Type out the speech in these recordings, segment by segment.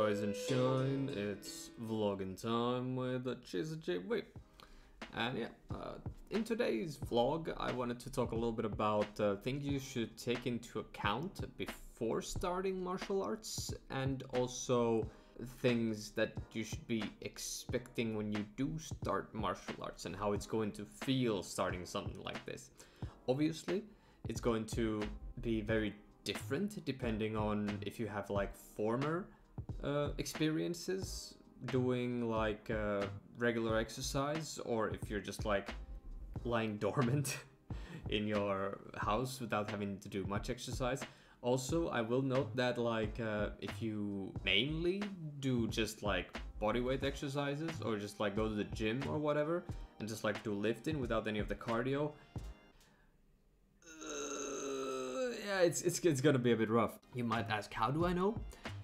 rise and shine, it's vlogging time with CheezyGV. And yeah, in today's vlog I wanted to talk a little bit about things you should take into account before starting martial arts, and also things that you should be expecting when you do start martial arts and how it's going to feel starting something like this. Obviously, it's going to be very different depending on if you have like former experiences doing like regular exercise, or if you're just like lying dormant in your house without having to do much exercise. Also, I will note that like if you mainly do just like bodyweight exercises, or just like go to the gym or whatever and just like do lifting without any of the cardio, yeah, it's gonna be a bit rough. You might ask, how do I know?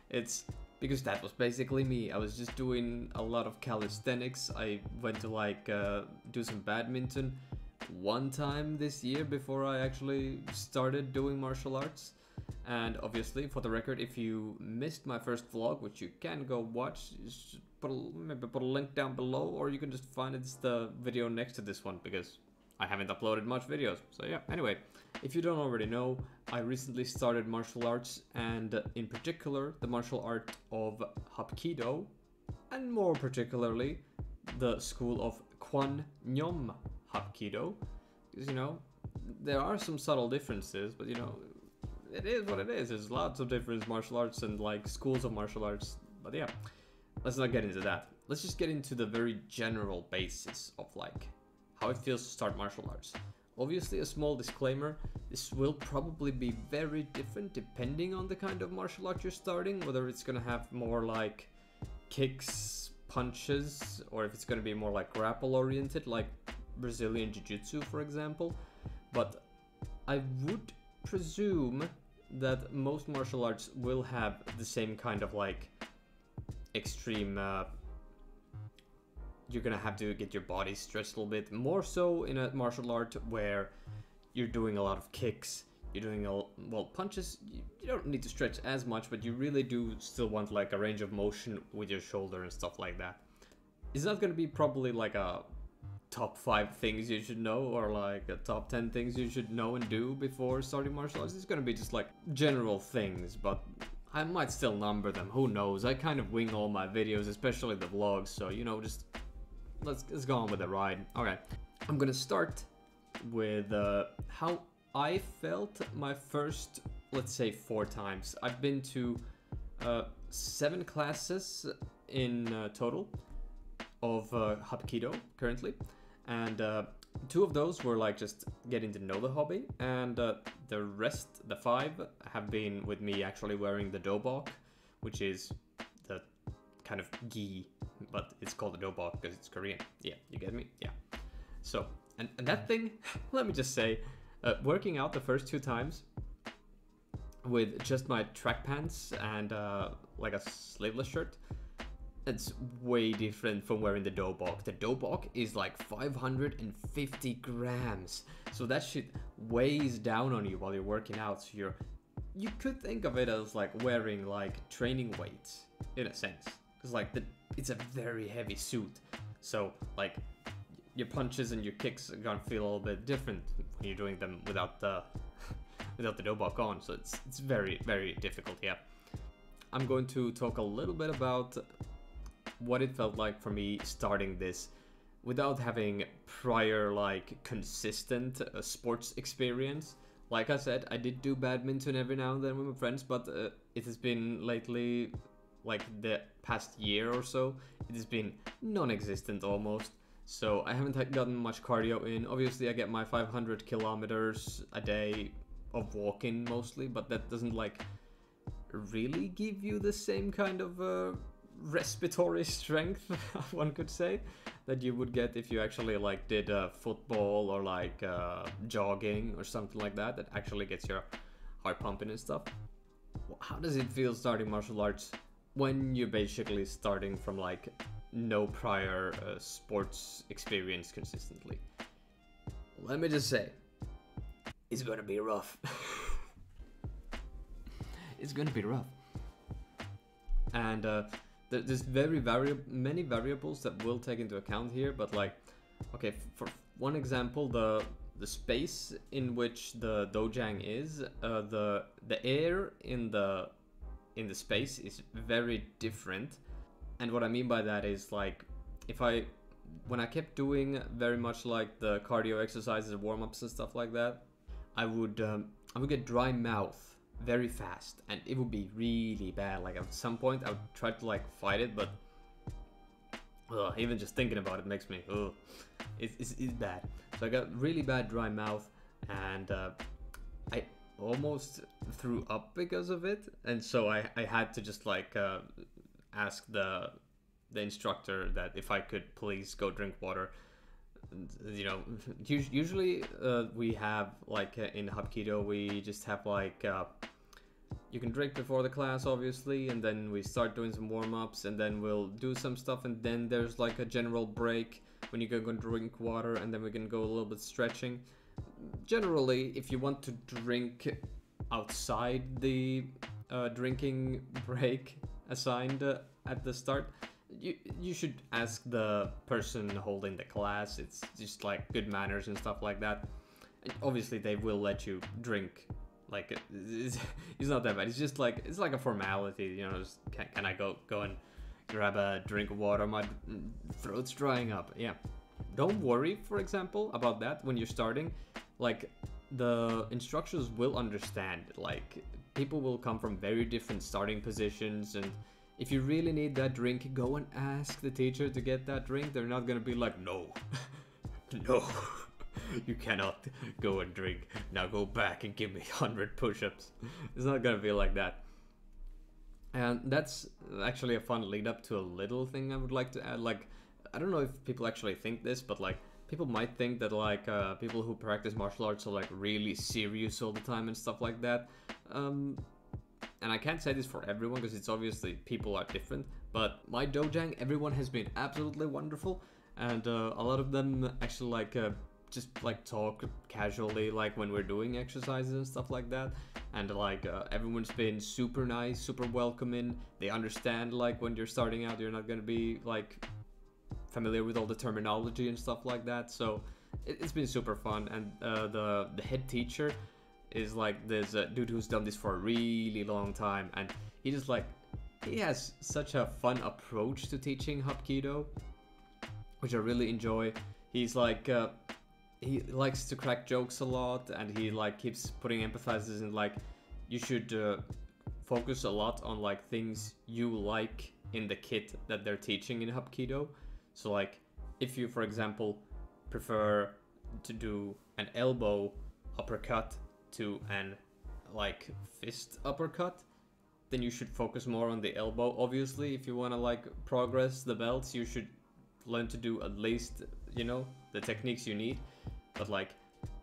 It's because that was basically me. I was just doing a lot of calisthenics. I went to like do some badminton one time this year before I actually started doing martial arts. And obviously, for the record, if you missed my first vlog, which you can go watch, just maybe put a link down below, or you can just find it's the video next to this one, because I haven't uploaded much videos. So yeah, anyway, if you don't already know, I recently started martial arts, and in particular the martial art of Hapkido, and more particularly the school of Kwan Nyom Hapkido. Because, you know, there are some subtle differences, but you know, it is what it is. There's lots of different martial arts and like schools of martial arts, but yeah, let's not get into that. Let's just get into the very general basis of like how it feels to start martial arts. Obviously, a small disclaimer, this will probably be very different depending on the kind of martial art you're starting, whether it's gonna have more like kicks, punches, or if it's gonna be more like grapple oriented, like Brazilian Jiu-Jitsu, for example. But I would presume that most martial arts will have the same kind of like extreme you're gonna have to get your body stretched a little bit more so in a martial art where you're doing a lot of kicks, you're doing well, punches you don't need to stretch as much, but you really do still want like a range of motion with your shoulder and stuff like that. It's not gonna be probably like a top 5 things you should know, or like a top 10 things you should know and do before starting martial arts. It's gonna be just like general things, but I might still number them, who knows. I kind of wing all my videos, especially the vlogs, so you know, just let's go on with the ride. Okay, I'm gonna start with how I felt my first, let's say, 4 times. I've been to 7 classes in total of Hapkido currently, and 2 of those were like just getting to know the hobby, and the rest, the 5, have been with me actually wearing the dobok, which is the kind of gi, but it's called the dobok because it's Korean. Yeah, you get me? Yeah. So, and that thing, let me just say, working out the first 2 times with just my track pants and like a sleeveless shirt, it's way different from wearing the dobok. The dobok is like 550 grams, so that shit weighs down on you while you're working out. So you could think of it as like wearing like training weights in a sense, because like it's a very heavy suit. So like your punches and your kicks are gonna feel a little bit different when you're doing them without the without the dobok on. So it's very, very difficult. Yeah, I'm going to talk a little bit about what it felt like for me starting this without having prior like consistent sports experience. Like I said, I did do badminton every now and then with my friends, but it has been lately, like the past year or so, it has been non-existent almost. So I haven't gotten much cardio in. Obviously I get my 500 kilometers a day of walking mostly, but that doesn't like really give you the same kind of respiratory strength, one could say, that you would get if you actually like did football or like jogging or something like that, that actually gets your heart pumping and stuff. How does it feel starting martial arts when you're basically starting from like no prior sports experience consistently? Let me just say, it's gonna be rough. It's gonna be rough. And there's many variables that we'll take into account here, but like, okay, for one example, the space in which the dojang is, the air in the space is very different. And what I mean by that is like, when I kept doing very much like the cardio exercises, warm-ups and stuff like that, I would get dry mouth very fast, and it would be really bad. Like at some point I would try to like fight it, but even just thinking about it makes me it's bad. So I got really bad dry mouth, and I almost threw up because of it. And so I had to just like ask the instructor that if I could please go drink water. You know, usually we have like in Hapkido we just have like you can drink before the class obviously, and then we start doing some warm-ups, and then we'll do some stuff, and then there's like a general break when you can go drink water, and then we can go a little bit stretching. Generally, if you want to drink outside the drinking break assigned at the start, you should ask the person holding the class. It's just like good manners and stuff like that. And obviously they will let you drink. Like it's not that bad. It's just like, it's like a formality, you know. Just, can I go and grab a drink of water? My throat's drying up. Yeah, don't worry, for example, about that when you're starting. Like, the instructors will understand. Like, people will come from very different starting positions, and if you really need that drink, go and ask the teacher to get that drink. They're not gonna be like, no, no, you cannot go and drink. Now go back and give me 100 push-ups. It's not gonna be like that. And that's actually a fun lead up to a little thing I would like to add. Like, I don't know if people actually think this, but like, people might think that like people who practice martial arts are like really serious all the time and stuff like that. And I can't say this for everyone because it's obviously people are different, but my dojang, everyone has been absolutely wonderful, and a lot of them actually like just like talk casually like when we're doing exercises and stuff like that, and like everyone's been super nice, super welcoming. They understand like when you're starting out, you're not gonna be like familiar with all the terminology and stuff like that, so it's been super fun. And the head teacher is like this dude who's done this for a really long time, and he has such a fun approach to teaching Hapkido, which I really enjoy. He's like he likes to crack jokes a lot, and he like keeps putting emphasis in like, you should focus a lot on like things you like in the kit that they're teaching in Hapkido. So like, if you, for example, prefer to do an elbow uppercut to an like fist uppercut, then you should focus more on the elbow. Obviously, if you want to like progress the belts, you should learn to do at least, you know, the techniques you need. But like,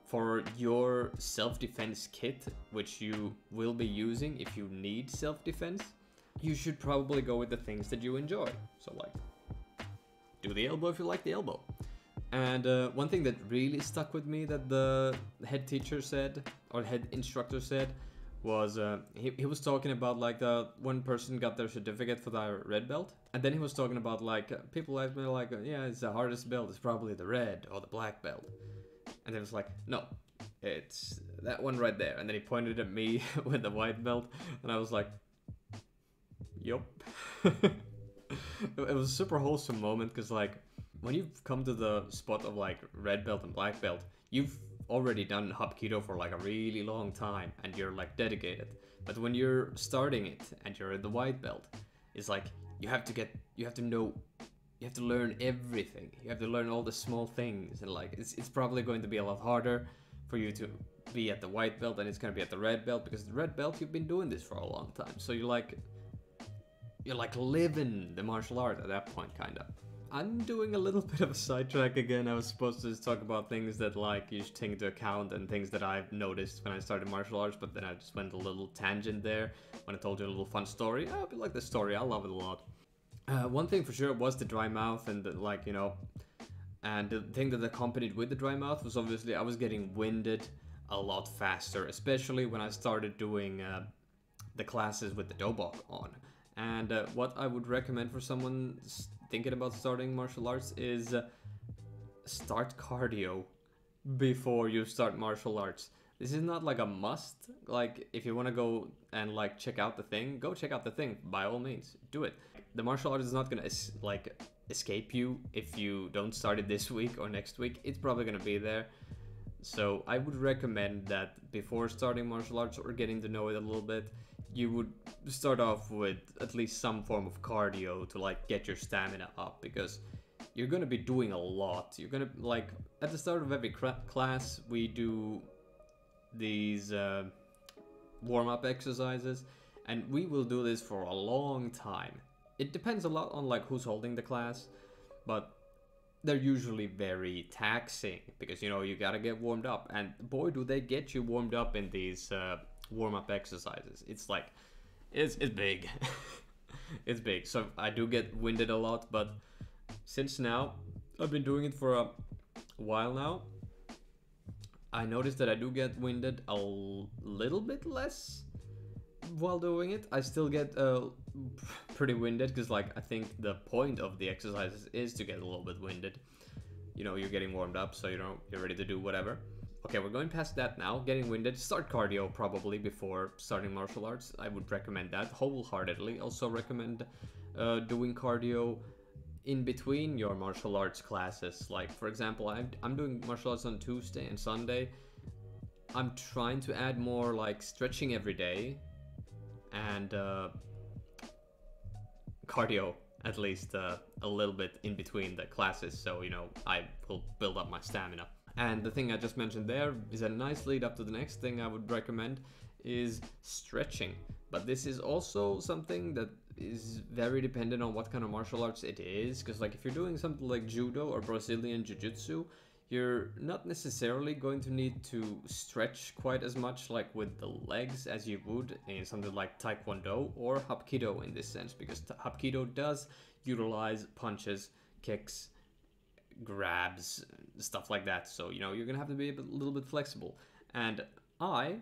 for your self-defense kit, which you will be using if you need self-defense, you should probably go with the things that you enjoy. So like, do the elbow if you like the elbow. And one thing that really stuck with me that the head teacher said, or head instructor said, was he was talking about like one person got their certificate for their red belt, and then he was talking about like people have been like, yeah, it's the hardest belt, it's probably the red or the black belt. And it was like, no, it's that one right there. And then he pointed at me with the white belt, and I was like, yup. It was a super wholesome moment, because like, when you've come to the spot of like red belt and black belt, you've already done Hapkido for like a really long time and you're like dedicated. But when you're starting it and you're in the white belt, it's like you have to learn everything. You have to learn all the small things, and like it's probably going to be a lot harder for you to be at the white belt than it's going to be at the red belt, because the red belt, you've been doing this for a long time. So you're like living the martial art at that point, kind of. I'm doing a little bit of a sidetrack again. I was supposed to just talk about things that like you should take into account and things that I've noticed when I started martial arts, but then I just went a little tangent there when I told you a little fun story. I hope you like the story. I love it a lot. One thing for sure was the dry mouth, and the, like, you know, and the thing that accompanied with the dry mouth was obviously I was getting winded a lot faster, especially when I started doing the classes with the dobok on. And what I would recommend for someone thinking about starting martial arts is start cardio before you start martial arts. This is not like a must. Like, if you want to go and like check out the thing, go check out the thing. By all means, do it. The martial art is not gonna like escape you if you don't start it this week or next week. It's probably gonna be there. So I would recommend that before starting martial arts or getting to know it a little bit, you would start off with at least some form of cardio to like get your stamina up, because you're gonna be doing a lot. You're gonna, like, at the start of every class we do these warm-up exercises, and we will do this for a long time. It depends a lot on like who's holding the class, but they're usually very taxing because, you know, you gotta get warmed up, and boy do they get you warmed up in these warm-up exercises. It's like, it's big. It's big. So I do get winded a lot, but since now I've been doing it for a while now, I noticed that I do get winded a little bit less while doing it. I still get pretty winded because, like, I think the point of the exercises is to get a little bit winded. You know, you're getting warmed up, so you're ready to do whatever. Okay, we're going past that now. Getting winded. Start cardio probably before starting martial arts. I would recommend that wholeheartedly. Also recommend doing cardio in between your martial arts classes. Like, for example, I'm doing martial arts on Tuesday and Sunday. I'm trying to add more like stretching every day and cardio at least a little bit in between the classes, so, you know, I will build up my stamina. And the thing I just mentioned there is a nice lead up to the next thing I would recommend, is stretching. But this is also something that is very dependent on what kind of martial arts it is, because, like, if you're doing something like judo or Brazilian jiu-jitsu, you're not necessarily going to need to stretch quite as much like with the legs as you would in something like taekwondo or hapkido in this sense, because hapkido does utilize punches, kicks, grabs, stuff like that. So, you know, you're gonna have to be a little bit flexible, and I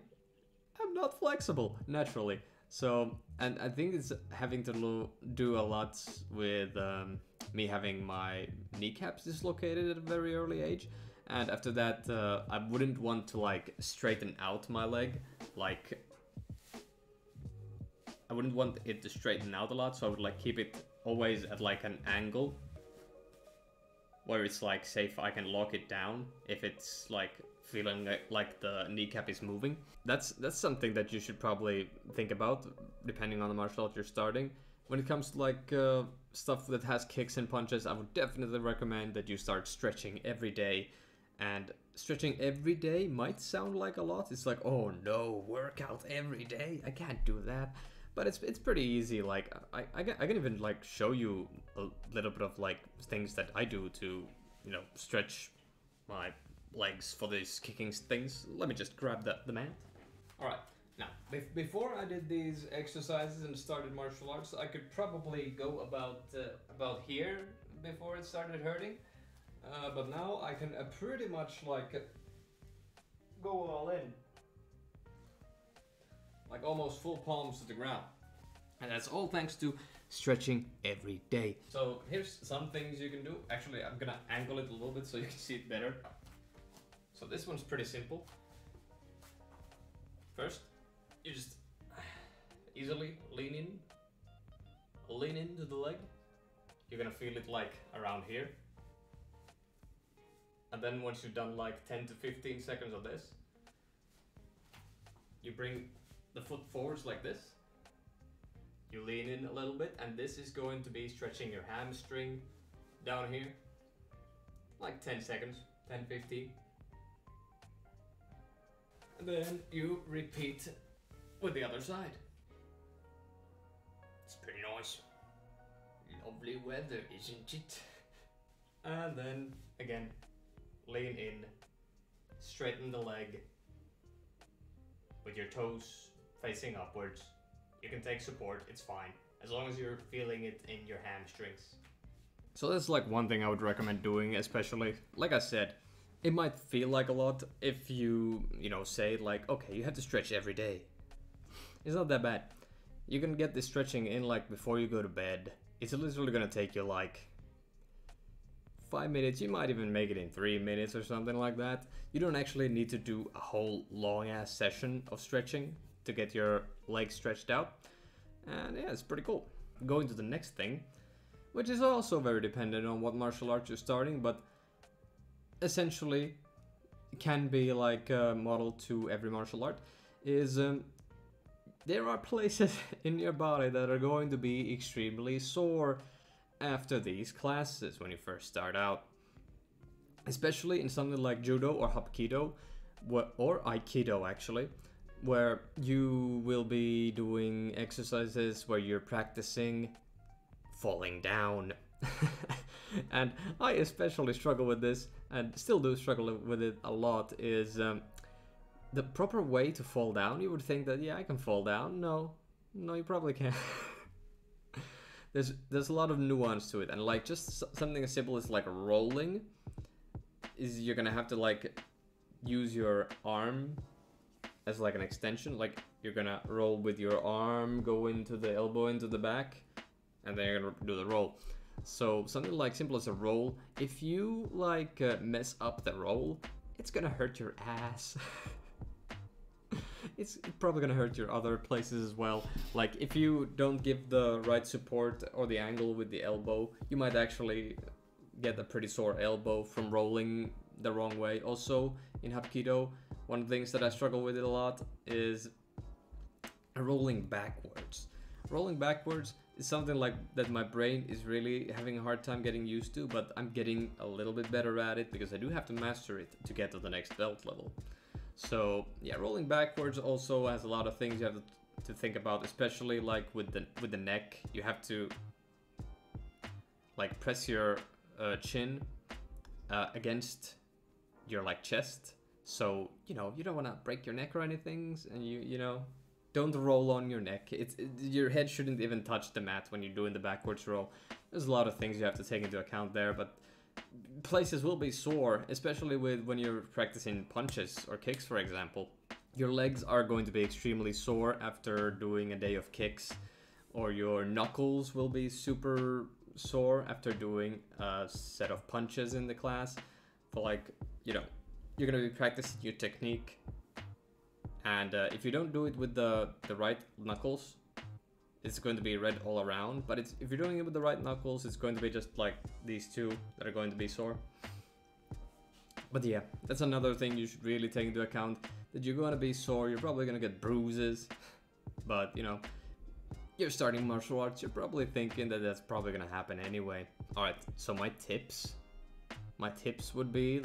am not flexible naturally. So, and I think it's having to do a lot with me having my kneecaps dislocated at a very early age, and after that I wouldn't want to like straighten out my leg. Like, I wouldn't want it to straighten out a lot, so I would like keep it always at like an angle where it's like safe. I can lock it down if it's like feeling like the kneecap is moving. That's something that you should probably think about depending on the martial art you're starting. When it comes to like stuff that has kicks and punches, I would definitely recommend that you start stretching every day. And stretching every day might sound like a lot. It's like, oh no, workout every day, I can't do that. But it's pretty easy. Like, I can even like show you a little bit of like things that I do to, you know, stretch my legs for these kicking things. Let me just grab the mat. Alright, now, before I did these exercises and started martial arts, I could probably go about here before it started hurting. But now I can pretty much like go all in. Like almost full palms to the ground. And that's all thanks to stretching every day. So here's some things you can do. Actually, I'm gonna angle it a little bit so you can see it better. So this one's pretty simple. First, you just easily lean into the leg. You're gonna feel it like around here. And then once you've done like 10 to 15 seconds of this, you bring the foot forwards like this. You lean in a little bit, and this is going to be stretching your hamstring down here. Like 10 seconds, 10, 15. And then you repeat with the other side. It's pretty nice. Lovely weather, isn't it? And then again, lean in, straighten the leg with your toes facing upwards. You can take support, it's fine, as long as you're feeling it in your hamstrings. So that's like one thing I would recommend doing, especially, like I said, it might feel like a lot if you know, say like, okay, you have to stretch every day. It's not that bad. You can get this stretching in like before you go to bed. It's literally gonna take you like 5 minutes. You might even make it in 3 minutes or something like that. You don't actually need to do a whole long ass session of stretching to get your legs stretched out. And yeah, it's pretty cool. Going to the next thing, which is also very dependent on what martial arts you're starting, but essentially can be like a model to every martial art, is there are places in your body that are going to be extremely sore after these classes when you first start out. Especially in something like judo or hapkido, or aikido actually, where you will be doing exercises where you're practicing falling down. And I especially struggle with this, and still do struggle with it a lot, is the proper way to fall down. You would think that, yeah, I can fall down. No, you probably can't. There's a lot of nuance to it, and like just something as simple as like rolling is you're gonna have to like use your arm as like an extension. Like you're gonna roll with your arm, go into the elbow, into the back, and then you're gonna do the roll. So something like simple as a roll, if you like mess up the roll, it's gonna hurt your ass. It's probably gonna hurt your other places as well. Like if you don't give the right support or the angle with the elbow, you might actually get a pretty sore elbow from rolling the wrong way. Also in hapkido, one of the things that I struggle with it a lot is rolling backwards. Rolling backwards is something like that my brain is really having a hard time getting used to, but I'm getting a little bit better at it because I do have to master it to get to the next belt level. So yeah, rolling backwards also has a lot of things you have to think about, especially like with the neck. You have to like press your chin against your like chest, so you know you don't want to break your neck or anything, and you know don't roll on your neck. Your head shouldn't even touch the mat when you're doing the backwards roll. There's a lot of things you have to take into account there, but places will be sore, especially when you're practicing punches or kicks, for example. Your legs are going to be extremely sore after doing a day of kicks, or your knuckles will be super sore after doing a set of punches in the class. For like, you know, you're gonna be practicing your technique, and if you don't do it with the right knuckles, it's going to be red all around. But if you're doing it with the right knuckles, it's going to be just like these two that are going to be sore. But yeah, that's another thing you should really take into account, that you're going to be sore. You're probably going to get bruises, but you know, you're starting martial arts, you're probably thinking that that's probably going to happen anyway. All right, so my tips would be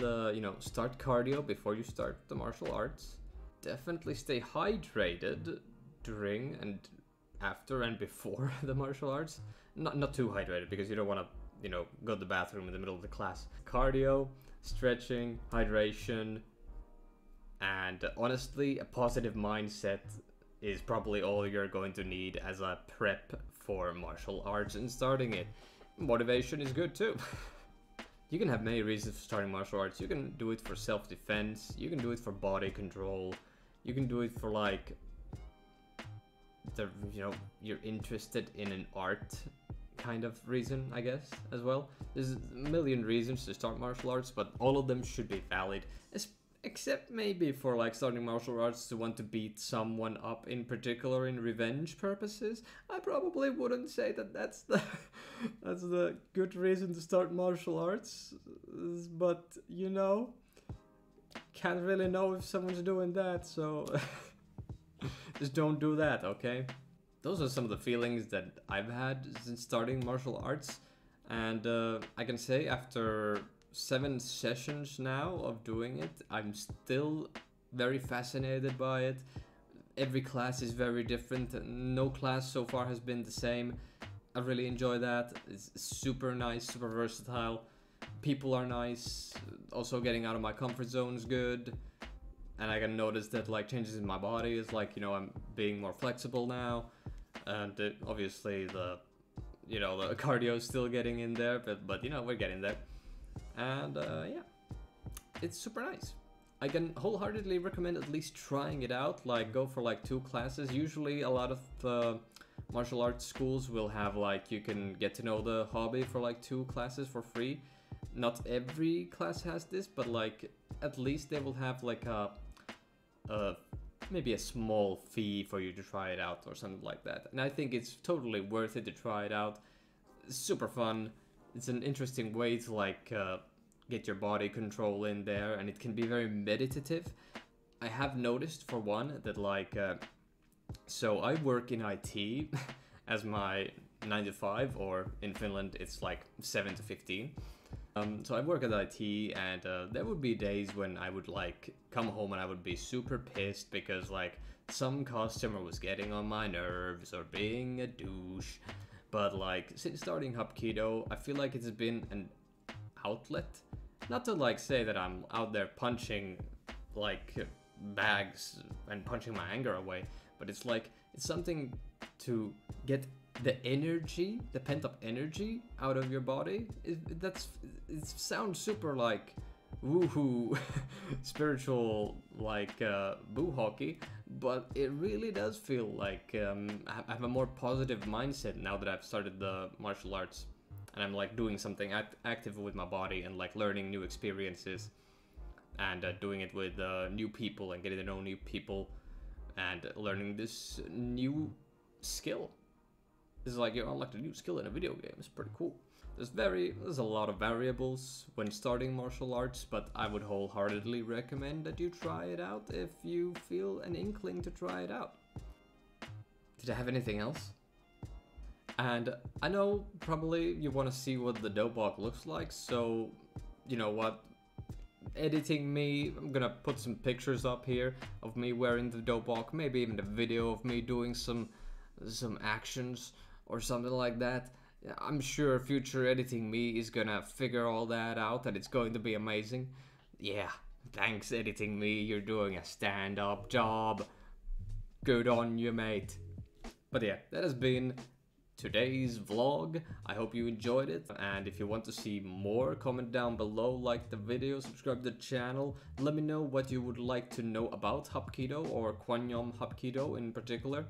start cardio before you start the martial arts. Definitely stay hydrated during and after and before the martial arts. Not too hydrated, because you don't want to, go to the bathroom in the middle of the class. Cardio, stretching, hydration, and honestly, a positive mindset is probably all you're going to need as a prep for martial arts and starting it. Motivation is good too. You can have many reasons for starting martial arts. You can do it for self-defense, you can do it for body control, you can do it for like you're interested in an art kind of reason, I guess, as well. There's a million reasons to start martial arts, but all of them should be valid, except maybe for like starting martial arts to want to beat someone up in particular in revenge purposes. I probably wouldn't say that that's the good reason to start martial arts, but can't really know if someone's doing that, so just don't do that, okay? Those are some of the feelings that I've had since starting martial arts, and I can say after 7 sessions now of doing it, I'm still very fascinated by it. Every class is very different, no class so far has been the same. I really enjoy that. It's super nice, super versatile. People are nice. Also, getting out of my comfort zone is good. And I can notice that like changes in my body is like, I'm being more flexible now. And obviously the cardio is still getting in there, but we're getting there. And yeah, it's super nice. I can wholeheartedly recommend at least trying it out. Like, go for like 2 classes. Usually a lot of martial arts schools will have like, you can get to know the hobby for like 2 classes for free. Not every class has this, but like at least they will have like a maybe a small fee for you to try it out or something like that. And I think it's totally worth it to try it out. It's super fun. It's an interesting way to like get your body control in there, and it can be very meditative. I have noticed for one that like so I work in IT as my 9 to 5, or in Finland it's like 7 to 15. So I work at IT, and there would be days when I would like come home and I would be super pissed because like some customer was getting on my nerves or being a douche. But like since starting Hapkido, I feel like it's been an outlet. Not to like say that I'm out there punching like bags and punching my anger away, but it's like it's something to get the energy, the pent-up energy out of your body. It sounds super like woohoo spiritual, like boo hockey, but it really does feel like I have a more positive mindset now that I've started the martial arts, and I'm like doing something active with my body and like learning new experiences, and doing it with new people and getting to know new people and learning this new skill. This is like you unlocked a new skill in a video game. It's pretty cool. There's a lot of variables when starting martial arts, but I would wholeheartedly recommend that you try it out if you feel an inkling to try it out. Did I have anything else? And I know probably you want to see what the dobok looks like, so you know what? Editing me, I'm gonna put some pictures up here of me wearing the dobok, maybe even a video of me doing some actions or something like that. I'm sure future editing me is gonna figure all that out, and it's going to be amazing. Yeah, thanks editing me, you're doing a stand-up job. Good on you, mate. But yeah, that has been today's vlog. I hope you enjoyed it, and if you want to see more, comment down below, like the video, subscribe to the channel. Let me know what you would like to know about Hapkido, or Kwangnyom Hapkido in particular,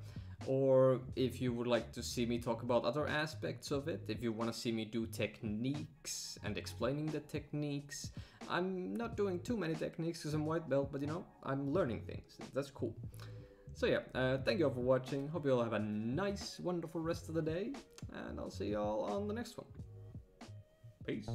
or if you would like to see me talk about other aspects of it, if you want to see me do techniques and explaining the techniques. I'm not doing too many techniques because I'm white belt, but you know, I'm learning things. That's cool. So yeah, thank you all for watching. Hope you all have a nice, wonderful rest of the day, and I'll see you all on the next one. Peace.